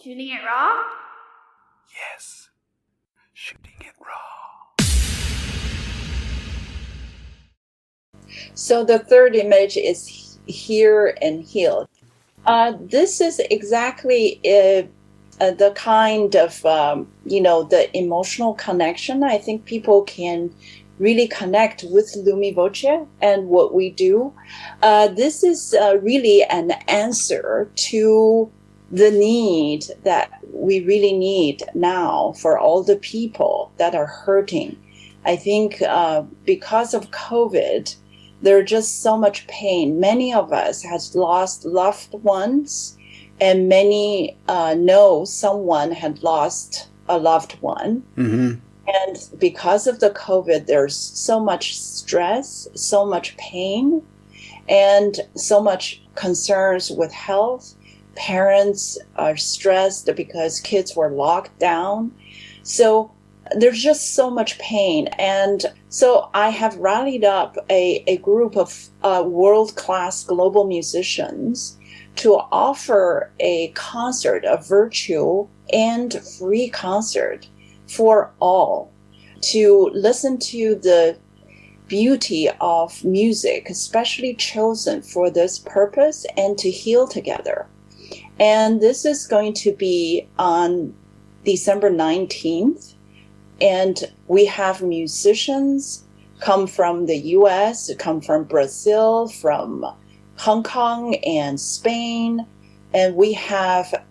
Shooting it raw? Yes, shooting it raw. So the third image is hear and heal. This is exactly the kind of, the emotional connection. I think people can really connect with Lumivoce and what we do. This is really an answer to the need that we really need now for all the people that are hurting. I think because of COVID, there's just so much pain. Many of us has lost loved ones, and many know someone had lost a loved one. Mm-hmm. And because of the COVID, there's so much stress, so much pain, and so much concerns with health. Parents are stressed because kids were locked down. So there's just so much pain. And so I have rallied up a group of world-class global musicians to offer a concert, a virtual and free concert for all, to listen to the beauty of music, especially chosen for this purpose, and to heal together. And this is going to be on December 19th. And we have musicians come from the US, come from Brazil, from Hong Kong and Spain. And we have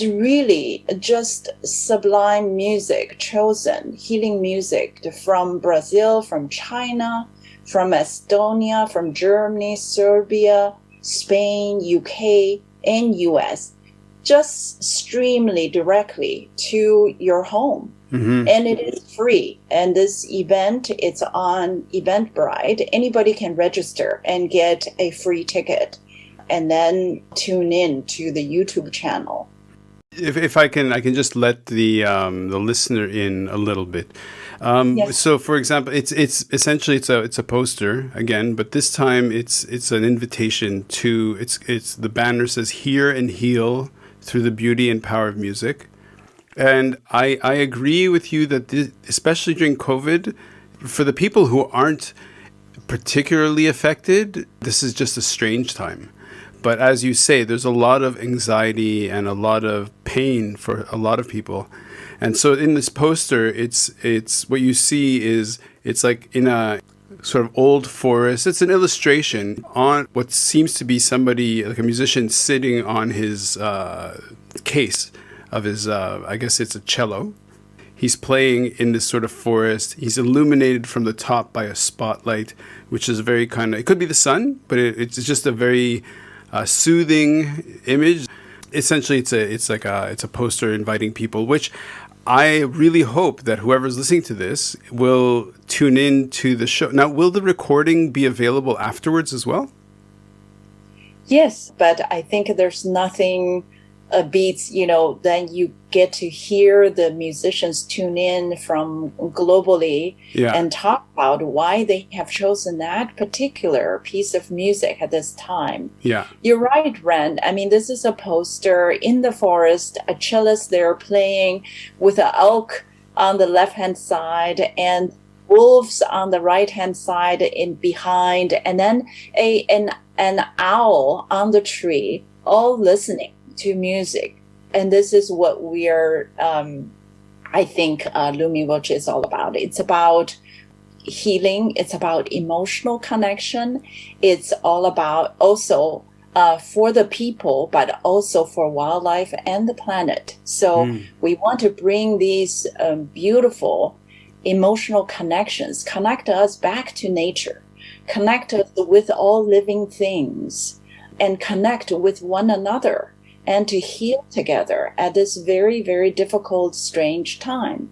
really just sublime music chosen, healing music from Brazil, from China, from Estonia, from Germany, Serbia, Spain, UK, and US, just streamly directly to your home. Mm-hmm. And it is free. And this event, it's on Eventbrite. Anybody can register and get a free ticket and then tune in to the YouTube channel. If I can just let the listener in a little bit. Yes. So, for example, it's essentially it's a poster again, but this time it's an invitation to it's the banner says "Hear and Heal through the beauty and power of music," and I agree with you that especially during COVID, for the people who aren't particularly affected, this is just a strange time. But as you say, there's a lot of anxiety and a lot of pain for a lot of people. And so in this poster, it's what you see is it's like in a sort of old forest. It's an illustration on what seems to be somebody, like a musician, sitting on his case of his, I guess it's a cello. He's playing in this sort of forest. He's illuminated from the top by a spotlight, which is very kind of, it could be the sun, but it's just a very soothing image. Essentially, it's a poster inviting people, which I really hope that whoever's listening to this will tune in to the show. Now, will the recording be available afterwards as well? Yes, but I think there's nothing beats, then you get to hear the musicians tune in from globally and talk about why they have chosen that particular piece of music at this time. Yeah. You're right, Ren. I mean, this is a poster in the forest, a cellist there playing with an elk on the left-hand side and wolves on the right-hand side in behind, and then an owl on the tree, all listening to music. And this is what we are, I think Lumivoce is all about. It's about healing. It's about emotional connection. It's all about also for the people, but also for wildlife and the planet. So we want to bring these beautiful emotional connections, connect us back to nature, connect us with all living things, and connect with one another, and to heal together at this very, very difficult, strange time.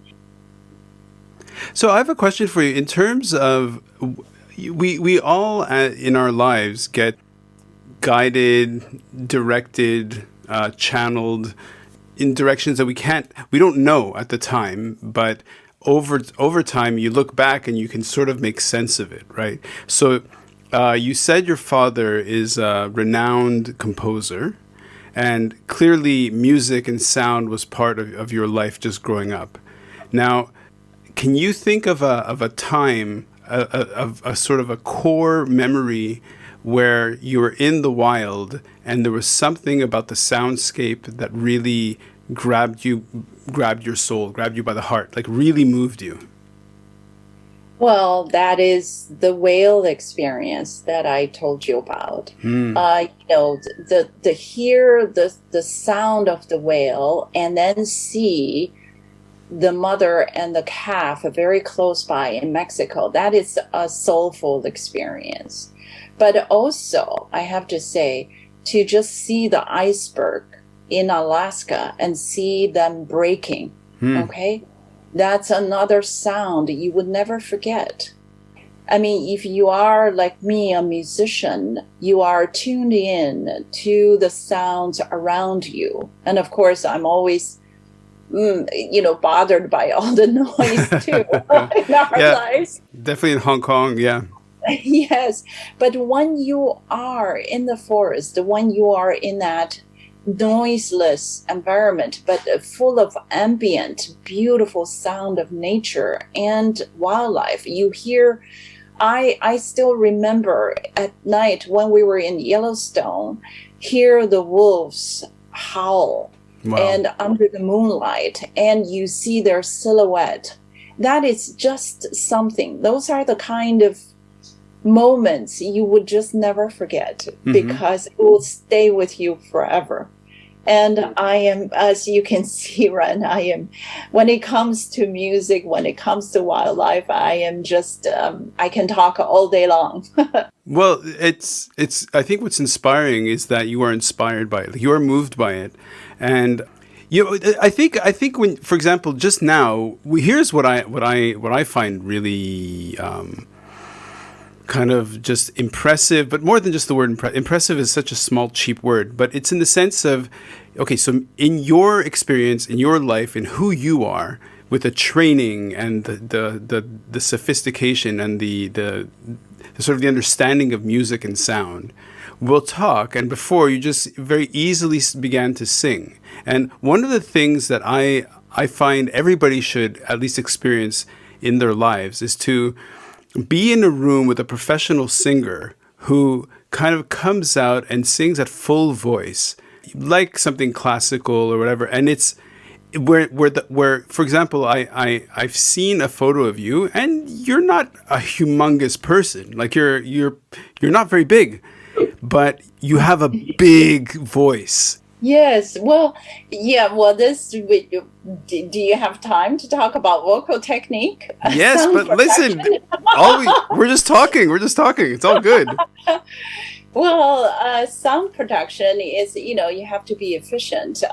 So I have a question for you. In terms of, we all in our lives get guided, directed, channeled in directions that we don't know at the time, but over time you look back and you can sort of make sense of it, right? So you said your father is a renowned composer. And clearly music and sound was part of your life just growing up. Now, can you think of a time, of a sort of a core memory where you were in the wild and there was something about the soundscape that really grabbed your soul, grabbed you by the heart, like really moved you? Well, that is the whale experience that I told you about. The hear the sound of the whale and then see the mother and the calf very close by in Mexico. That is a soulful experience. But also, I have to say, to just see the iceberg in Alaska and see them breaking, okay? That's another sound you would never forget. I mean, if you are like me, a musician, you are tuned in to the sounds around you. And of course, I'm always, bothered by all the noise too in our lives. Definitely in Hong Kong, yeah. Yes. But when you are in the forest, when you are in that noiseless environment, but full of ambient, beautiful sound of nature and wildlife. You hear, I still remember at night when we were in Yellowstone, hear the wolves howl. Wow. And under the moonlight, and you see their silhouette. That is just something. Those are the kind of moments you would just never forget because it will stay with you forever. And I am, as you can see, Ren, when it comes to music, when it comes to wildlife, I am just, I can talk all day long. Well, it's, I think what's inspiring is that you are inspired by it. You are moved by it. And I think when, for example, just now, here's what I find really, kind of just impressive, but more than just the word impressive is such a small, cheap word, but it's in the sense of, okay, so in your experience, in your life, in who you are, with the training and the sophistication and the sort of the understanding of music and sound, we'll talk. And before, you just very easily began to sing. And one of the things that I find everybody should at least experience in their lives is to be in a room with a professional singer who kind of comes out and sings at full voice, like something classical or whatever. And it's where for example, I've seen a photo of you, and you're not a humongous person. Like you're not very big, but you have a big voice. Yes. Well, yeah. Well, do you have time to talk about vocal technique? Yes, but listen, we're just talking. It's all good. Well, sound production is, you have to be efficient.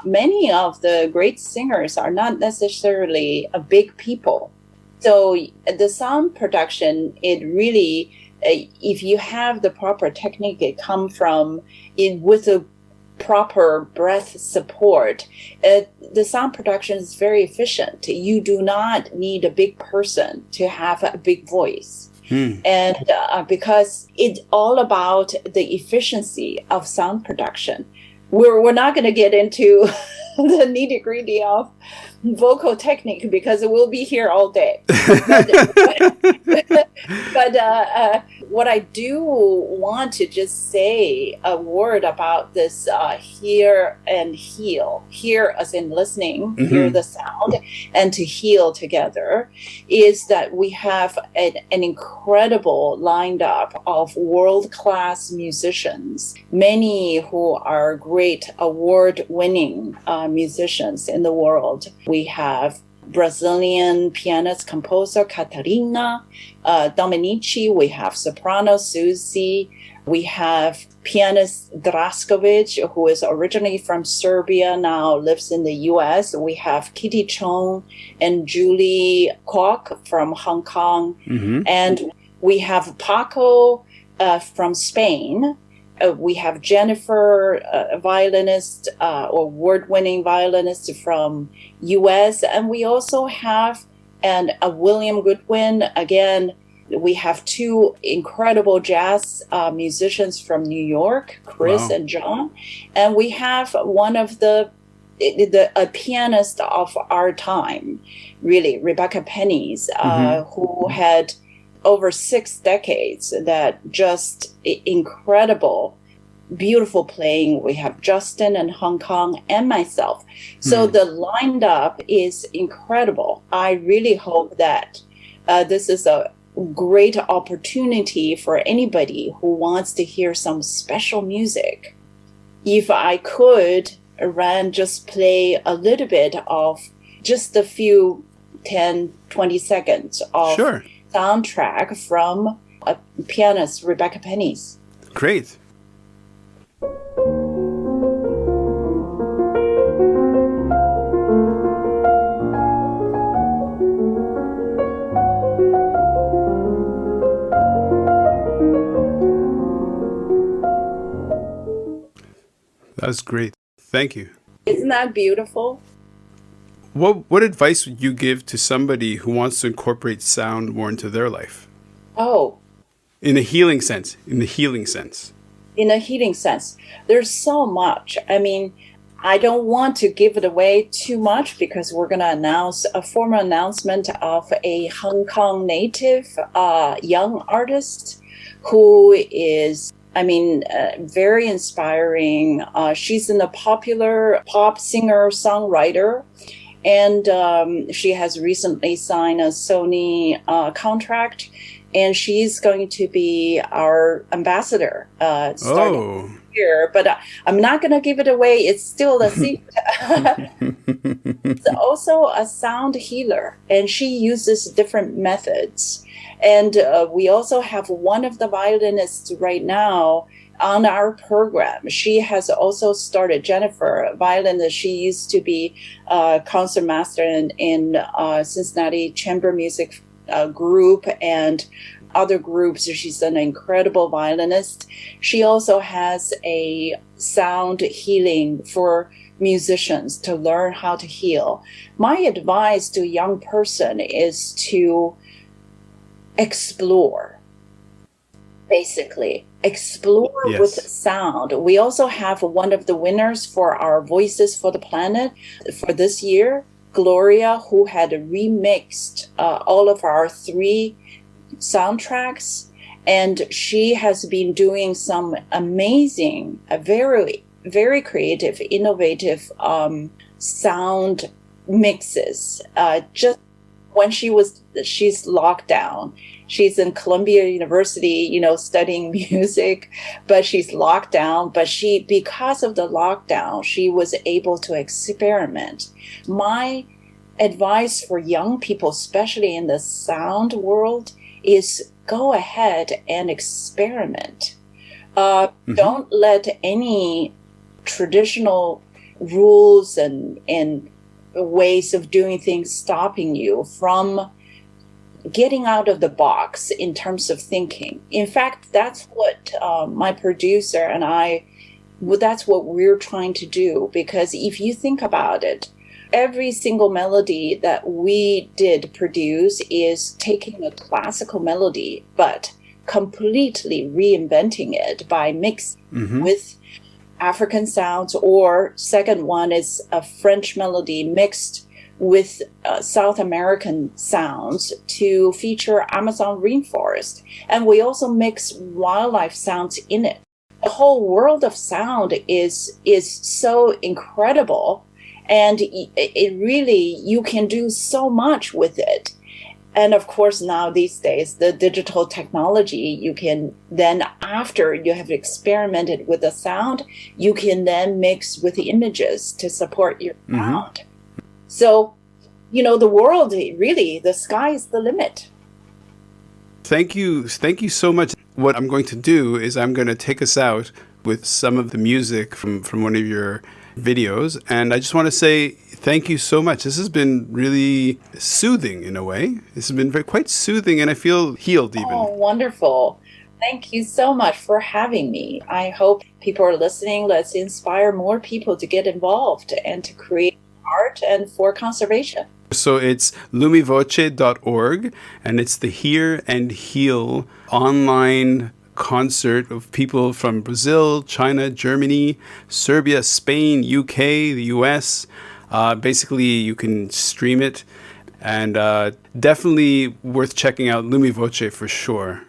Many of the great singers are not necessarily big people. So the sound production, it really, if you have the proper technique, it comes from it with a proper breath support. The sound production is very efficient. You do not need a big person to have a big voice. And because it's all about the efficiency of sound production. We're not going to get into the nitty-gritty of vocal technique because we'll be here all day. But what I do want to just say a word about this hear and heal. Hear as in listening, hear the sound, and to heal together, is that we have an incredible lined up of world-class musicians, many who are great award-winning musicians in the world. We have Brazilian pianist composer Catarina Dominici. We have soprano Susie. We have pianist Draskovic, who is originally from Serbia, now lives in the U.S. We have Kitty Chong and Julie Kwok from Hong Kong. And we have Paco from Spain. We have Jennifer, a violinist, award-winning violinist from U.S., and we also have a William Goodwin, again, We have two incredible jazz musicians from New York, Chris Wow. and John, and we have one of a pianist of our time, really, Rebecca Pennies, Mm-hmm. who had over 6 decades that just incredible, beautiful playing. We have Justin and Hong Kong and myself. So Hmm. the lined up is incredible. I really hope that this is a great opportunity for anybody who wants to hear some special music. If I could, Ran, just play a little bit of just a few 10, 20 seconds of Sure. soundtrack from a pianist, Rebecca Pennies. Great. That's great. Thank you. Isn't that beautiful? What advice would you give to somebody who wants to incorporate sound more into their life? Oh, In a healing sense. In the healing sense. in a healing sense, there's so much. I mean, I don't want to give it away too much because we're going to announce a formal announcement of a Hong Kong native young artist who is, I mean, very inspiring. She's a popular pop singer songwriter, and she has recently signed a Sony contract, and she's going to be our ambassador starting Oh. here. But I'm not going to give it away. It's still a secret. She's also a sound healer, and she uses different methods. And we also have one of the violinists right now on our program. She has also started, Jennifer, violinist. She used to be a concert master in Cincinnati Chamber Music group and other groups. She's an incredible violinist. She also has a sound healing for musicians to learn how to heal. My advice to a young person is to explore. Basically, explore with Yes. sound. We also have one of the winners for our Voices for the Planet for this year, Gloria, who had remixed all of our 3 soundtracks, and she has been doing some amazing, very, very creative, innovative sound mixes. Just when she's locked down. She's in Columbia University, studying music, but she's locked down. But because of the lockdown, she was able to experiment. My advice for young people, especially in the sound world, is go ahead and experiment. Don't let any traditional rules and ways of doing things stopping you from getting out of the box in terms of thinking. In fact, that's what my producer and that's what we're trying to do. Because if you think about it, every single melody that we did produce is taking a classical melody, but completely reinventing it by mixing with African sounds, or second one is a French melody mixed with South American sounds to feature Amazon rainforest. And we also mix wildlife sounds in it. The whole world of sound is so incredible, and it really, you can do so much with it. And of course, now these days, the digital technology, you can then, after you have experimented with the sound, you can then mix with the images to support your sound. So, the world, really, the sky is the limit. Thank you. Thank you so much. What I'm going to do is I'm going to take us out with some of the music from one of your videos. And I just want to say thank you so much. This has been really soothing in a way. This has been quite soothing, and I feel healed even. Oh, wonderful. Thank you so much for having me. I hope people are listening. Let's inspire more people to get involved and to create art and for conservation. So it's lumivoce.org, and it's the Hear and Heal online concert of people from Brazil, China, Germany, Serbia, Spain, UK, the US. Basically, you can stream it, and definitely worth checking out Lumivoce for sure.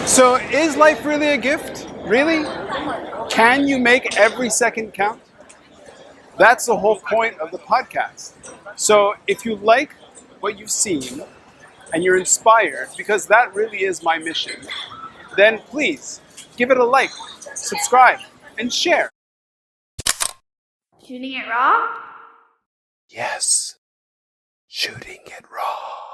So is life really a gift? Really? Can you make every second count? That's the whole point of the podcast. So if you like what you've seen and you're inspired, because that really is my mission, then please give it a like, subscribe, and share. Shooting it raw? Yes, shooting it raw.